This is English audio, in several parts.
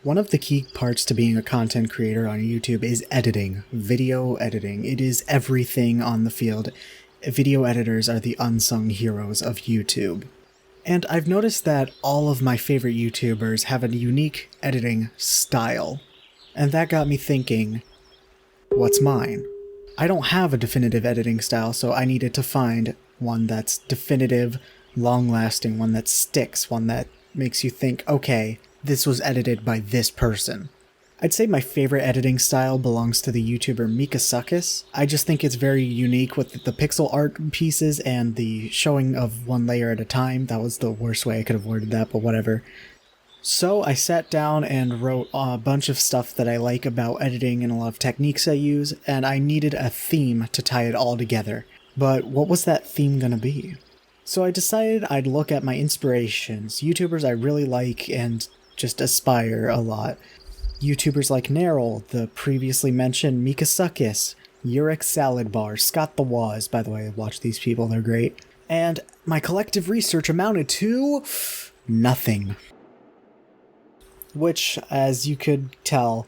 One of the key parts to being a content creator on YouTube is editing, video editing. It is everything on the field. Video editors are the unsung heroes of YouTube. And I've noticed that all of my favorite YouTubers have a unique editing style. And that got me thinking, what's mine? I don't have a definitive editing style, so I needed to find one that's definitive, long-lasting, one that sticks, one that makes you think, okay, this was edited by this person. I'd say my favorite editing style belongs to the YouTuber Mikasakis. I just think it's very unique with the pixel art pieces and the showing of one layer at a time. That was the worst way I could have worded that, but whatever. So I sat down and wrote a bunch of stuff that I like about editing and a lot of techniques I use, and I needed a theme to tie it all together. But what was that theme gonna be? So I decided I'd look at my inspirations, YouTubers I really like and just aspire a lot. YouTubers like Neril, the previously mentioned Mikasakis, Yurik Salad Bar, Scott the Bois, by the way, watch these people, they're great. And my collective research amounted to nothing. Which, as you could tell,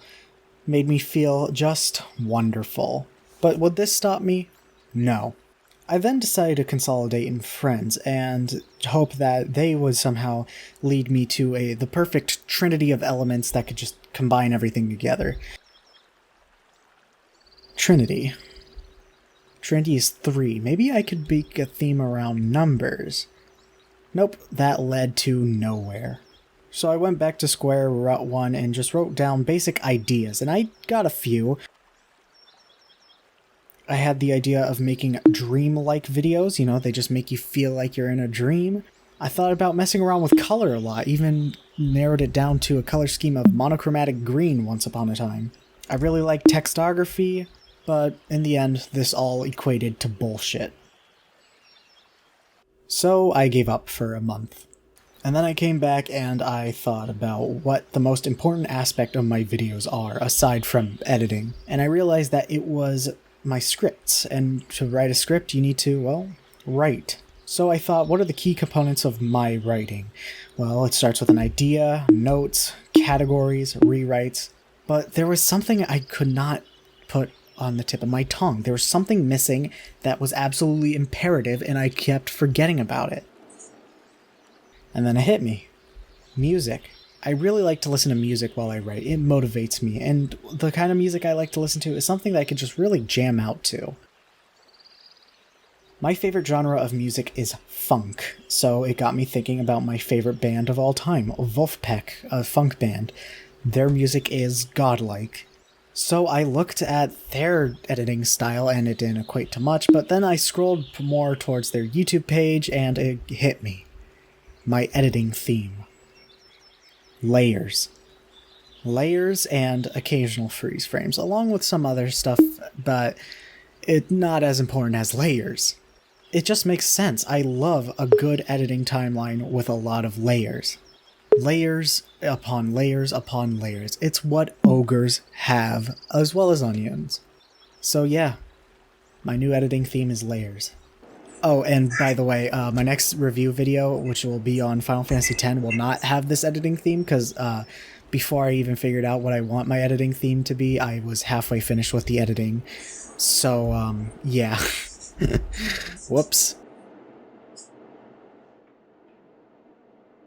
made me feel just wonderful. But would this stop me? No. I then decided to consolidate in friends and hope that they would somehow lead me to the perfect trinity of elements that could just combine everything together. Trinity. Trinity is 3. Maybe I could make a theme around numbers. Nope, that led to nowhere. So I went back to square route 1 and just wrote down basic ideas, and I got a few. I had the idea of making dream-like videos, they just make you feel like you're in a dream. I thought about messing around with color a lot, even narrowed it down to a color scheme of monochromatic green once upon a time. I really like textography, but in the end, this all equated to bullshit. So I gave up for a month. And then I came back and I thought about what the most important aspect of my videos are, aside from editing. And I realized that it was my scripts, and to write a script you need to, well, write. So I thought, what are the key components of my writing? Well, it starts with an idea, notes, categories, rewrites, but there was something I could not put on the tip of my tongue. There was something missing that was absolutely imperative, and I kept forgetting about it. And then it hit me. Music. I really like to listen to music while I write. It motivates me, and the kind of music I like to listen to is something that I can just really jam out to. My favorite genre of music is funk, so it got me thinking about my favorite band of all time, Wolfpack, a funk band. Their music is godlike. So I looked at their editing style and it didn't equate to much, but then I scrolled more towards their YouTube page and it hit me. My editing theme. Layers. Layers and occasional freeze frames, along with some other stuff, but it's not as important as layers. It just makes sense. I love a good editing timeline with a lot of layers. Layers upon layers upon layers. It's what ogres have, as well as onions. So yeah, my new editing theme is layers. Oh, and by the way, my next review video, which will be on Final Fantasy X, will not have this editing theme, because before I even figured out what I want my editing theme to be, I was halfway finished with the editing. So, yeah. Whoops.